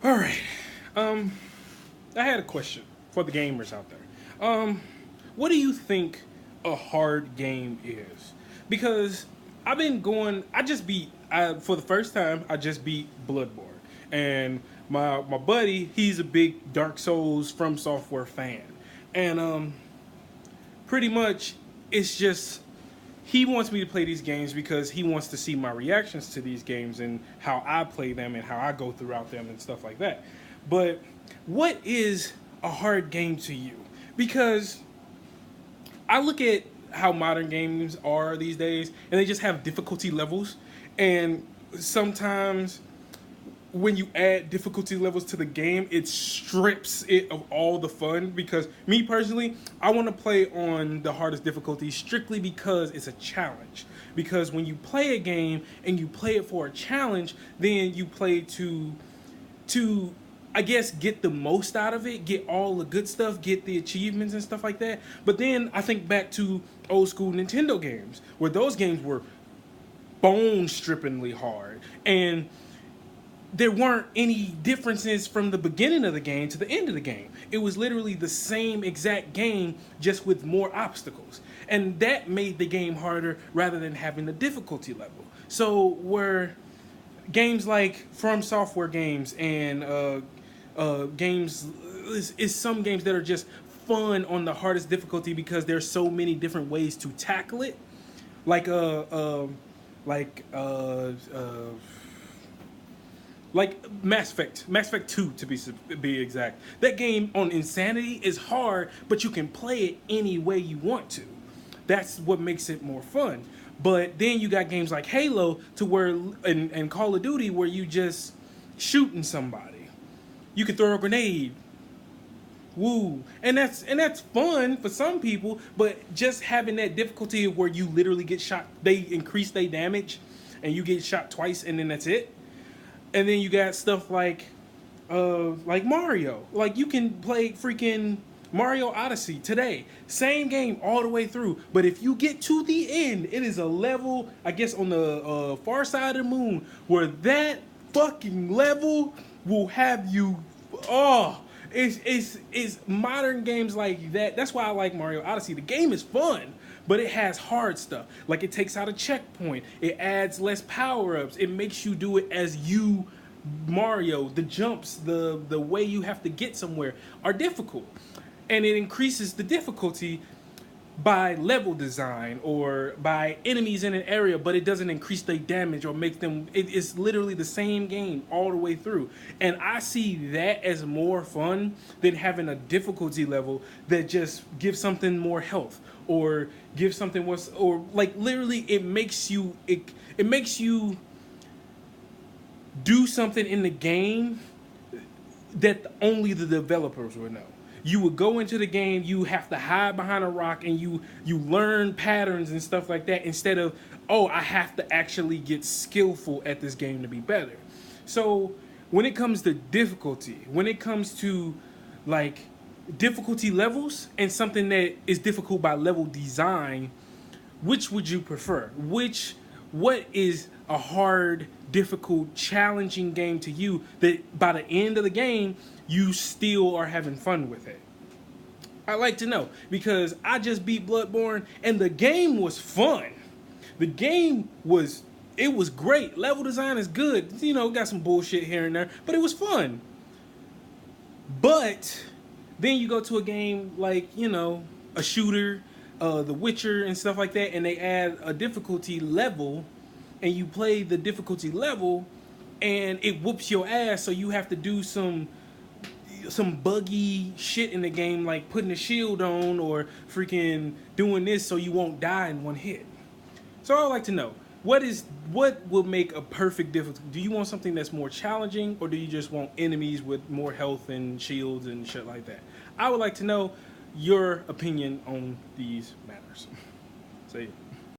All right. Um, I had a question for the gamers out there. What do you think a hard game is? Because I've been going. I just beat. For the first time, I just beat Bloodborne, and my buddy, he's a big Dark Souls from Software fan, and pretty much it's just he wants me to play these games because he wants to see my reactions to these games and how I play them and how I go throughout them and stuff like that. But what is a hard game to you? Because I look at how modern games are these days and they just have difficulty levels, and sometimes when you add difficulty levels to the game, it strips it of all the fun. Because me personally, I want to play on the hardest difficulty strictly because it's a challenge. Because when you play a game and you play it for a challenge, then you play to I guess get the most out of it, get all the good stuff, get the achievements and stuff like that. But then I think back to old school Nintendo games where those games were bone strippingly hard, and there weren't any differences from the beginning of the game to the end of the game. It was literally the same exact game, just with more obstacles. And that made the game harder rather than having the difficulty level. So, where games like From Software games and games is some games that are just fun on the hardest difficulty because there's so many different ways to tackle it. Like like uh, uh, like Mass Effect 2 to be exact. That game on Insanity is hard, but you can play it any way you want to. That's what makes it more fun. But then you got games like Halo to where and Call of Duty where you just shooting somebody. You can throw a grenade. Woo. And that's fun for some people, but just having that difficulty where you literally get shot, they increase their damage and you get shot twice and then that's it. And then you got stuff like Mario. Like you can play freaking Mario Odyssey today. Same game all the way through. But if you get to the end, it is a level, I guess, on the far side of the moon where that fucking level will have you. Oh, it's modern games like that. That's why I like Mario Odyssey. The game is fun, but it has hard stuff. Like it takes out a checkpoint. It adds less power ups. It makes you do it as you, Mario. The jumps, the way you have to get somewhere are difficult, and it increases the difficulty by level design or by enemies in an area, but it doesn't increase their damage or make them. It's literally the same game all the way through, and I see that as more fun than having a difficulty level that just gives something more health or gives something what's or like literally it makes you do something in the game that only the developers would know. You would go into the game, you have to hide behind a rock, and you learn patterns and stuff like that instead of, oh, I have to actually get skillful at this game to be better. So when it comes to difficulty, when it comes to like difficulty levels and something that is difficult by level design, which would you prefer? What is a hard, difficult, challenging game to you that by the end of the game you still are having fun with it? I like to know because I just beat Bloodborne and the game was fun. The game was it was great. Level design is good. You know, got some bullshit here and there, but it was fun. But then you go to a game like, a shooter, The Witcher and stuff like that, and they add a difficulty level, and you play the difficulty level, and it whoops your ass. So you have to do some buggy shit in the game, like putting a shield on or freaking doing this so you won't die in one hit. So I would like to know what will make a perfect difficulty. Do you want something that's more challenging, or do you just want enemies with more health and shields and shit like that? I would like to know your opinion on these matters. Say it.